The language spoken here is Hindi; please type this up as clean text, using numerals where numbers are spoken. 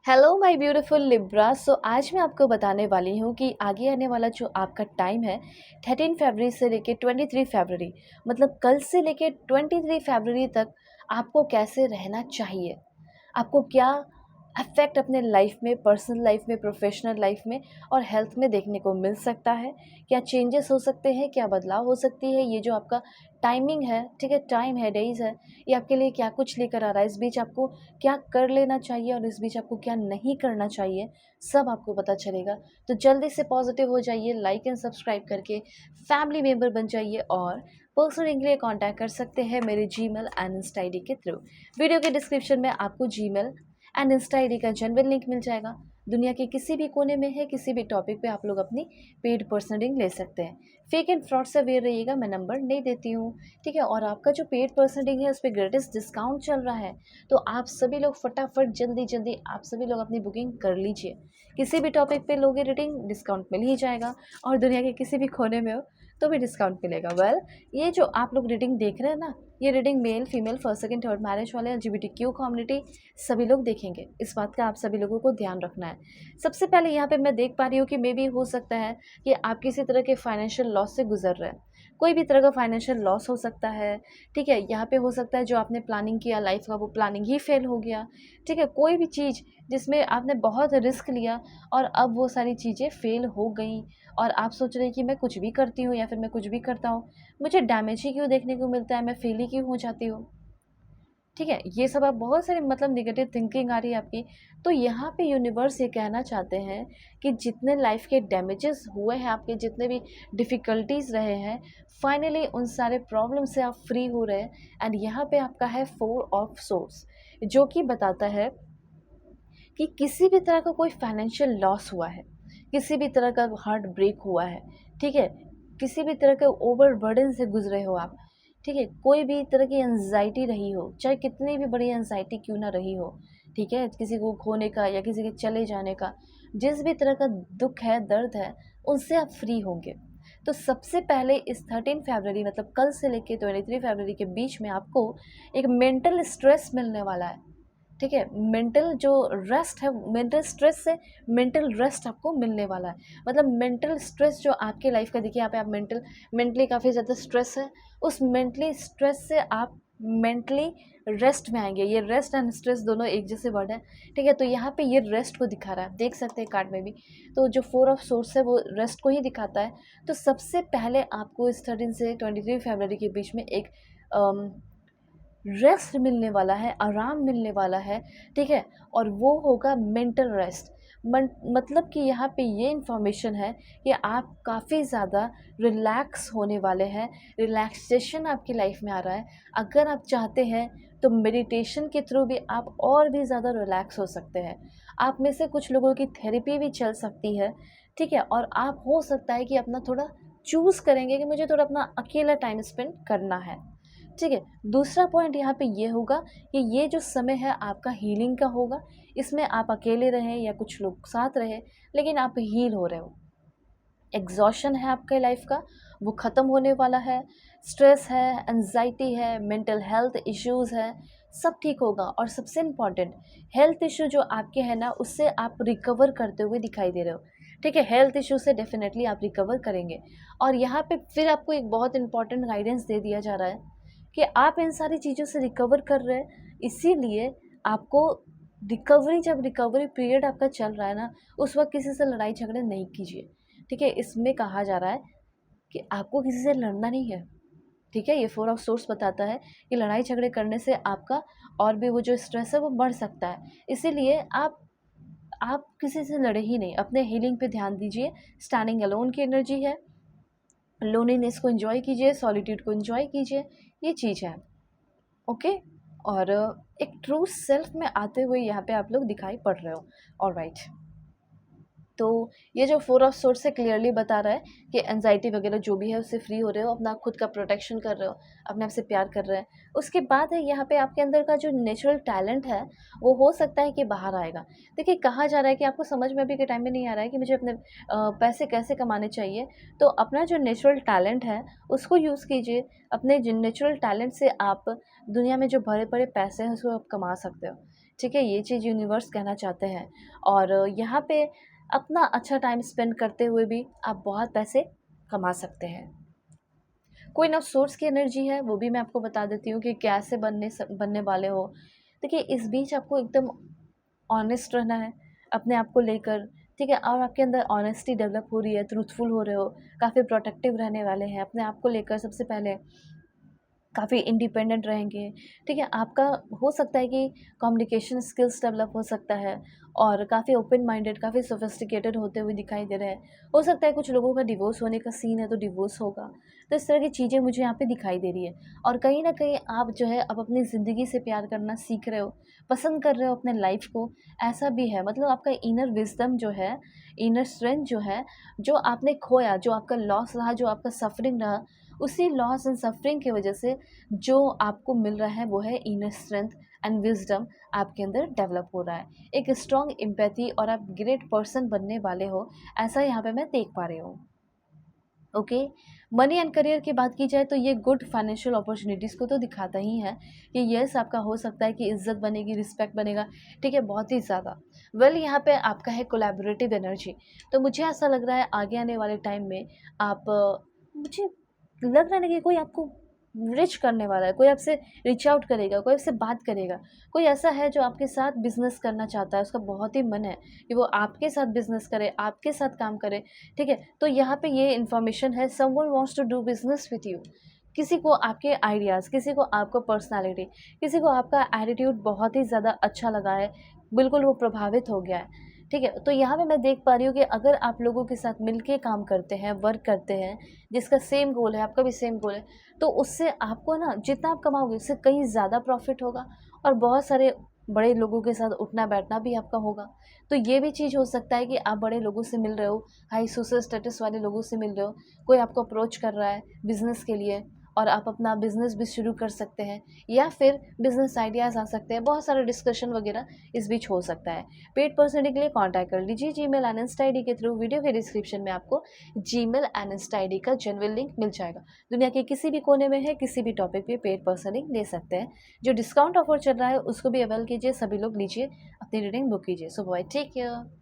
Hello my beautiful Libra. आज मैं आपको बताने वाली हूँ कि आगे आने वाला जो आपका टाइम है 13 फरवरी से लेके 23 फरवरी, मतलब कल से लेके 23 फरवरी तक आपको कैसे रहना चाहिए। आपको क्या अफेक्ट अपने लाइफ में, पर्सनल लाइफ में, प्रोफेशनल लाइफ में और हेल्थ में देखने को मिल सकता है। क्या चेंजेस हो सकते हैं, क्या बदलाव हो सकती है। ये जो आपका टाइमिंग है, ठीक है, टाइम है, डेज है, ये आपके लिए क्या कुछ लेकर आ रहा है। इस बीच आपको क्या कर लेना चाहिए और इस बीच आपको क्या नहीं करना चाहिए, सब आपको पता चलेगा। तो जल्दी से पॉजिटिव हो जाइए, लाइक एंड सब्सक्राइब करके फैमिली मेम्बर बन जाइए और पर्सनल के लिए कॉन्टैक्ट कर सकते हैं मेरे Gmail and Insta I D के थ्रू। वीडियो के डिस्क्रिप्शन में आपको Gmail and Insta I D का जेन्युइन लिंक मिल जाएगा। दुनिया के किसी भी कोने में है, किसी भी टॉपिक पे आप लोग अपनी पेड पर्सनलिंग ले सकते हैं। फेक एंड फ्रॉड से अवेयर रहिएगा, मैं नंबर नहीं देती हूँ, ठीक है। और आपका जो पेड पर्सनलिंग है उस पर ग्रेटेस्ट डिस्काउंट चल रहा है, तो आप सभी लोग फटाफट जल्दी जल्दी आप सभी लोग अपनी बुकिंग कर लीजिए। किसी भी टॉपिक पे लोगे रेटिंग, डिस्काउंट मिल ही जाएगा। और दुनिया के किसी भी कोने में हो तो भी डिस्काउंट मिलेगा। ये जो आप लोग रीडिंग देख रहे हैं ना, ये reading male female first second third marriage वाले LGBTQ कम्युनिटी सभी लोग देखेंगे। इस बात का आप सभी लोगों को ध्यान रखना है। सबसे पहले यहाँ पे मैं देख पा रही हूँ कि मे भी हो सकता है कि आप किसी तरह के फाइनेंशियल लॉस से गुजर रहे हैं। कोई भी तरह का फाइनेंशियल लॉस हो सकता है, ठीक है। यहाँ पे हो सकता है जो आपने प्लानिंग किया लाइफ का, वो प्लानिंग ही फेल हो गया, ठीक है। कोई भी चीज़ जिसमें आपने बहुत रिस्क लिया और अब वो सारी चीज़ें फेल हो गई और आप सोच रहे हैं कि मैं कुछ भी करती हूँ या फिर मैं कुछ भी करता हूँ, मुझे डैमेज ही क्यों देखने को मिलता है, मैं फेल ही क्यों हो जाती हूँ, ठीक है। ये सब आप बहुत सारे मतलब निगेटिव थिंकिंग आ रही है आपकी। तो यहाँ पे यूनिवर्स ये कहना चाहते हैं कि जितने लाइफ के डैमेजेस हुए हैं, आपके जितने भी डिफ़िकल्टीज रहे हैं, फाइनली उन सारे प्रॉब्लम से आप फ्री हो रहे हैं। एंड यहाँ पे आपका है 4 ऑफ सोर्स, जो कि बताता है कि किसी भी तरह का कोई फाइनेंशियल लॉस हुआ है, किसी भी तरह का हार्ट ब्रेक हुआ है, ठीक है, किसी भी तरह के ओवरबर्डन से गुजरे हो आप, ठीक है, कोई भी तरह की एंजाइटी रही हो, चाहे कितनी भी बड़ी एंजाइटी क्यों ना रही हो, ठीक है, किसी को खोने का या किसी के चले जाने का, जिस भी तरह का दुख है, दर्द है, उनसे आप फ्री होंगे। तो सबसे पहले इस 13 फरवरी, मतलब कल से लेके 23 फरवरी के बीच में आपको एक मेंटल स्ट्रेस मिलने वाला है, ठीक है। मेंटल जो रेस्ट है, मेंटल स्ट्रेस से मेंटल रेस्ट आपको मिलने वाला है। मतलब मेंटल स्ट्रेस जो आपके लाइफ का, देखिए यहाँ पे आप मेंटली काफ़ी ज़्यादा स्ट्रेस है, उस मेंटली स्ट्रेस से आप मेंटली रेस्ट में आएंगे। ये रेस्ट एंड स्ट्रेस दोनों एक जैसे वर्ड है, ठीक है। तो यहाँ पे ये रेस्ट को दिखा रहा है, आप देख सकते हैं कार्ड में भी। तो जो 4 ऑफ सोर्स है वो रेस्ट को ही दिखाता है। तो सबसे पहले आपको इस 13 से 23 फरवरी के बीच में एक रेस्ट मिलने वाला है, आराम मिलने वाला है, ठीक है। और वो होगा मेंटल रेस्ट। मतलब कि यहाँ पे ये इन्फॉर्मेशन है कि आप काफ़ी ज़्यादा रिलैक्स होने वाले हैं, रिलैक्सेशन आपकी लाइफ में आ रहा है। अगर आप चाहते हैं तो मेडिटेशन के थ्रू भी आप और भी ज़्यादा रिलैक्स हो सकते हैं। आप में से कुछ लोगों की थेरेपी भी चल सकती है, ठीक है। और आप हो सकता है कि अपना थोड़ा चूज़ करेंगे कि मुझे थोड़ा अपना अकेला टाइम स्पेंड करना है, ठीक है। दूसरा पॉइंट यहाँ पे ये होगा कि ये जो समय है आपका हीलिंग का होगा। इसमें आप अकेले रहें या कुछ लोग साथ रहे, लेकिन आप हील हो रहे हो। एग्जॉशन है आपके लाइफ का, वो ख़त्म होने वाला है। स्ट्रेस है, एंजाइटी है, मेंटल हेल्थ इश्यूज़ है, सब ठीक होगा। और सबसे इम्पॉर्टेंट, हेल्थ इशू जो आपके हैं ना, उससे आप रिकवर करते हुए दिखाई दे रहे हो, ठीक है। हेल्थ इशू से डेफिनेटली आप रिकवर करेंगे। और यहाँ पे फिर आपको एक बहुत इंपॉर्टेंट गाइडेंस दे दिया जा रहा है कि आप इन सारी चीज़ों से रिकवर कर रहे हैं, इसीलिए आपको जब रिकवरी पीरियड आपका चल रहा है ना, उस वक्त किसी से लड़ाई झगड़े नहीं कीजिए, ठीक है। इसमें कहा जा रहा है कि आपको किसी से लड़ना नहीं है, ठीक है। ये 4 ऑफ सोर्स बताता है कि लड़ाई झगड़े करने से आपका और भी वो जो स्ट्रेस है वो बढ़ सकता है। इसीलिए आप किसी से लड़े ही नहीं, अपने हीलिंग पे ध्यान दीजिए। स्टैंडिंग अलोन की एनर्जी है, लोनलीनेस को एंजॉय कीजिए, सॉलिट्यूड को एंजॉय कीजिए, ये चीज़ है, ओके। और एक ट्रू सेल्फ में आते हुए यहाँ पे आप लोग दिखाई पड़ रहे हो, ऑलराइट। तो ये जो 4 ऑफ सोर्स से क्लियरली बता रहा है कि एनजाइटी वगैरह जो भी है उससे फ्री हो रहे हो, अपना खुद का प्रोटेक्शन कर रहे हो, अपने आप से प्यार कर रहे हैं। उसके बाद है यहाँ पे आपके अंदर का जो नेचुरल टैलेंट है, वो हो सकता है कि बाहर आएगा। देखिए, कहा जा रहा है कि आपको समझ में अभी के टाइम में नहीं आ रहा है कि मुझे अपने पैसे कैसे कमाने चाहिए। तो अपना जो नेचुरल टैलेंट है उसको यूज़ कीजिए। अपने नेचुरल टैलेंट से आप दुनिया में जो बड़े बड़े पैसे हैं उसको आप कमा सकते हो, ठीक है, ये चीज़ यूनिवर्स कहना चाहते हैं। और यहाँ पे अपना अच्छा टाइम स्पेंड करते हुए भी आप बहुत पैसे कमा सकते हैं। क्वीन ऑफ सोर्स की एनर्जी है, वो भी मैं आपको बता देती हूँ कि कैसे बनने वाले हो। देखिए, इस बीच आपको एकदम ऑनेस्ट रहना है अपने आप को लेकर, ठीक है? और आपके अंदर ऑनेस्टी डेवलप हो रही है, ट्रूथफुल हो रहे हो, काफ़ी प्रोटेक्टिव रहने वाले हैं अपने आप को लेकर। सबसे पहले काफ़ी इंडिपेंडेंट रहेंगे, ठीक है? आपका हो सकता है कि कम्युनिकेशन स्किल्स डेवलप हो सकता है और काफ़ी ओपन माइंडेड, काफ़ी सोफिस्टिकेटेड होते हुए दिखाई दे रहे हैं। हो सकता है कुछ लोगों का डिवोर्स होने का सीन है तो डिवोर्स होगा। तो इस तरह की चीज़ें मुझे यहाँ पे दिखाई दे रही है और कहीं न कहीं आप जो है अब अपनी ज़िंदगी से प्यार करना सीख रहे हो, पसंद कर रहे हो अपने लाइफ़ को, ऐसा भी है। मतलब आपका इनर विज़डम जो है, इनर स्ट्रेंथ जो है, जो आपने खोया, जो आपका लॉस रहा, जो आपका सफ़रिंग रहा, उसी लॉस एंड सफ़रिंग की वजह से जो आपको मिल रहा है वो है इनर स्ट्रेंथ एंड विजडम। आपके अंदर डेवलप हो रहा है एक स्ट्रॉन्ग एम्पैथी और आप ग्रेट पर्सन बनने वाले हो, ऐसा यहाँ पे मैं देख पा रही हूँ। ओके, मनी एंड करियर की बात की जाए तो ये गुड फाइनेंशियल अपॉर्चुनिटीज़ को तो दिखाता ही है कि यस, आपका हो सकता है कि इज्जत बनेगी, रिस्पेक्ट बनेगा, ठीक है, बहुत ही ज़्यादा। वेल, यहाँ पे आपका है कोलैबोरेटिव एनर्जी। तो मुझे ऐसा लग रहा है आगे आने वाले टाइम में आप मुझे लग रहा है ना कि कोई आपको रिच करने वाला है, कोई आपसे रीच आउट करेगा, कोई आपसे बात करेगा, कोई ऐसा है जो आपके साथ बिज़नेस करना चाहता है, उसका बहुत ही मन है कि वो आपके साथ बिज़नेस करे, आपके साथ काम करे, ठीक है? तो यहाँ पे ये इन्फॉर्मेशन है, someone wants to do business with you. किसी को आपके आइडियाज़, किसी को आपका पर्सनैलिटी, किसी को आपका एटीट्यूड बहुत ही ज़्यादा अच्छा लगा है, बिल्कुल वो प्रभावित हो गया है, ठीक है? तो यहाँ पे मैं देख पा रही हूँ कि अगर आप लोगों के साथ मिलके काम करते हैं, वर्क करते हैं, जिसका सेम गोल है, आपका भी सेम गोल है, तो उससे आपको ना जितना आप कमाओगे उससे कहीं ज़्यादा प्रॉफ़िट होगा और बहुत सारे बड़े लोगों के साथ उठना-बैठना भी आपका होगा। तो ये भी चीज़ हो सकता है कि आप बड़े लोगों से मिल रहे हो, हाई सोशल स्टेटस वाले लोगों से मिल रहे हो, कोई आपको अप्रोच कर रहा है बिज़नेस के लिए और आप अपना बिज़नेस भी शुरू कर सकते हैं या फिर बिज़नेस आइडियाज़ आ सकते हैं, बहुत सारे डिस्कशन वगैरह इस बीच हो सकता है। पेड पर्सनली के लिए कॉन्टैक्ट कर लीजिए जीमेल एंड इंस्टा आईडी के थ्रू। वीडियो के डिस्क्रिप्शन में आपको जीमेल एंड इंस्टा आईडी का जेन्युइन लिंक मिल जाएगा। दुनिया के किसी भी कोने में है, किसी भी टॉपिक पे पेड पर्सनिंग ले सकते हैं। जो डिस्काउंट ऑफर चल रहा है उसको भी अवेल कीजिए, सभी लोग लीजिए, अपनी रीडिंग बुक कीजिए। सो बाय, टेक केयर।